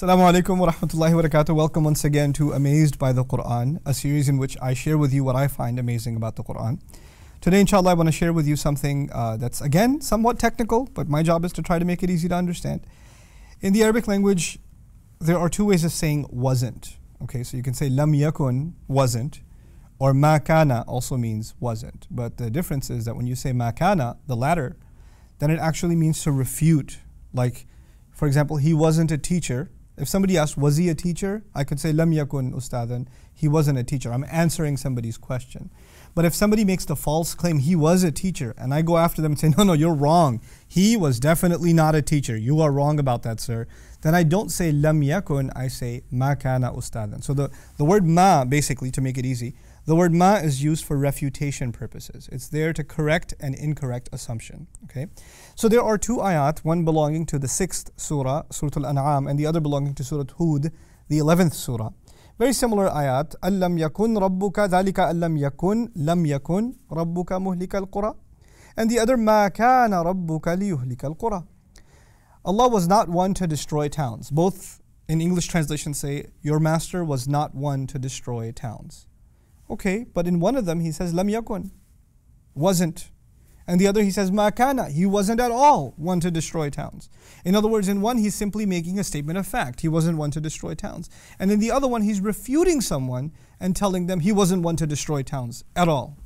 Assalamu alaikum wa rahmatullahi wa barakatuh. Welcome once again to Amazed by the Qur'an, a series in which I share with you what I find amazing about the Qur'an. Today, inshallah, I want to share with you something that's, again, somewhat technical, but my job is to try to make it easy to understand. In the Arabic language, there are two ways of saying wasn't. Okay, so you can say lam yakun, wasn't, or ma kana also means wasn't. But the difference is that when you say ma kana, the latter, then it actually means to refute. Like, for example, he wasn't a teacher. If somebody asked, was he a teacher? I could say, lam yakun ustadan, he wasn't a teacher. I'm answering somebody's question. But if somebody makes the false claim, he was a teacher, and I go after them and say, no, you're wrong. He was definitely not a teacher. You are wrong about that, sir. Then I don't say lam yakun, I say ma kana ustadan. So the word ma, basically, to make it easy, the word ma is used for refutation purposes. It's there to correct an incorrect assumption. Okay? So there are two ayat, one belonging to the 6th surah, Surah Al-An'am, and the other belonging to Surah Hud, the 11th surah. Very similar ayat. أَلَّمْ يَكُنْ رَبُّكَ ذَلِكَ أَلَّمْ يَكُنْ لَمْ يَكُنْ رَبُّكَ مُهْلِكَ الْقُرَى. And the other مَا كَانَ رَبُّكَ لِيُهْلِكَ الْقُرَى. Allah was not one to destroy towns. Both in English translation say, your master was not one to destroy towns. Okay, but in one of them he says, لَمْ يَكُنْ, wasn't. And the other he says, مَا كَانَ, he wasn't at all one to destroy towns. In other words, in one he's simply making a statement of fact. He wasn't one to destroy towns. And in the other one he's refuting someone and telling them he wasn't one to destroy towns at all.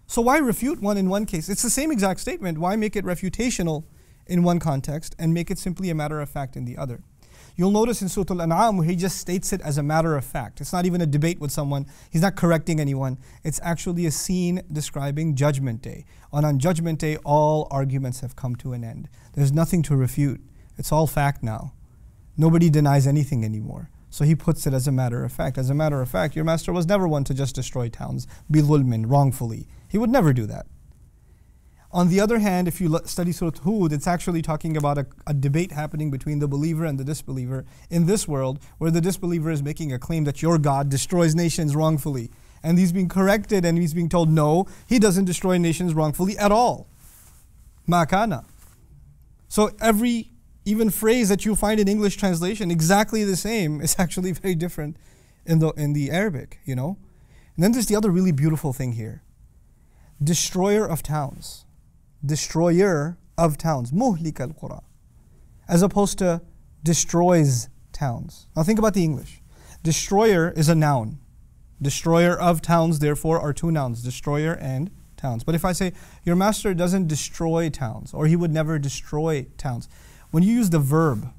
So why refute one in one case? It's the same exact statement. Why make it refutational in one context and make it simply a matter of fact in the other? You'll notice in Surah Al-An'am where he just states it as a matter of fact. It's not even a debate with someone. He's not correcting anyone. It's actually a scene describing Judgment Day. And on Judgment Day, all arguments have come to an end. There's nothing to refute. It's all fact now. Nobody denies anything anymore. So he puts it as a matter of fact. As a matter of fact, your master was never one to just destroy towns, bi-dhulmin, wrongfully. He would never do that. On the other hand, if you study Surah Hud, it's actually talking about a debate happening between the believer and the disbeliever in this world, where the disbeliever is making a claim that your God destroys nations wrongfully. And he's being corrected and he's being told, no, he doesn't destroy nations wrongfully at all. Ma kana. So every even phrase that you find in English translation, exactly the same, is actually very different in the Arabic, you know. And then there's the other really beautiful thing here. Destroyer of towns. Destroyer of towns, muhlika al-qura, as opposed to destroys towns. Now think about the English. Destroyer is a noun. Destroyer of towns, therefore, are two nouns, destroyer and towns. But if I say, your master doesn't destroy towns, or he would never destroy towns, when you use the verb,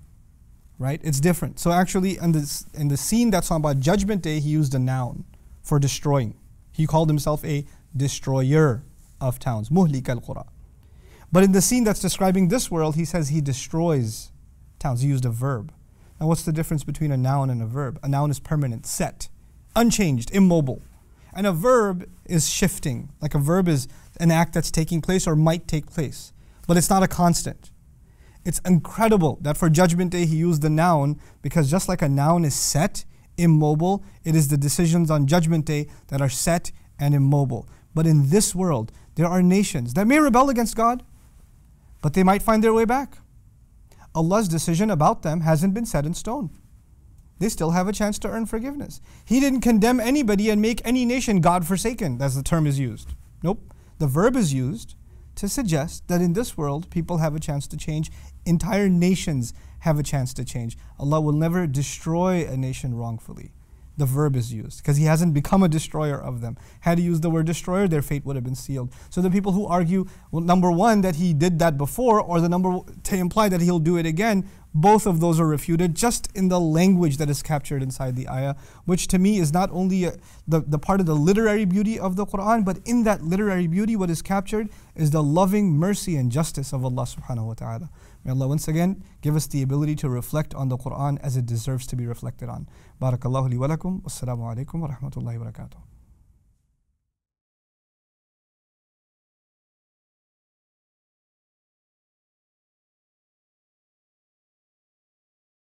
right, it's different. So actually, in the scene that's on about Judgment Day, he used a noun for destroying. He called himself a destroyer of towns, muhlika al-qura. But in the scene that's describing this world, he says he destroys towns. He used a verb. Now what's the difference between a noun and a verb? A noun is permanent, set, unchanged, immobile. And a verb is shifting. Like a verb is an act that's taking place or might take place. But it's not a constant. It's incredible that for Judgment Day he used the noun, because just like a noun is set, immobile, it is the decisions on Judgment Day that are set and immobile. But in this world, there are nations that may rebel against God, but they might find their way back. Allah's decision about them hasn't been set in stone. They still have a chance to earn forgiveness. He didn't condemn anybody and make any nation God-forsaken, as the term is used. Nope. The verb is used to suggest that in this world, people have a chance to change. Entire nations have a chance to change. Allah will never destroy a nation wrongfully. The verb is used because he hasn't become a destroyer of them. Had he used the word destroyer, their fate would have been sealed. So the people who argue, well, number one, that he did that before, or the number to imply that he'll do it again, both of those are refuted just in the language that is captured inside the ayah, which to me is not only the part of the literary beauty of the Qur'an, but in that literary beauty, what is captured is the loving mercy and justice of Allah subhanahu wa ta'ala. May Allah once again give us the ability to reflect on the Qur'an as it deserves to be reflected on. Barakallahu li wa lakum. Wassalamu alaikum wa rahmatullahi wa barakatuh.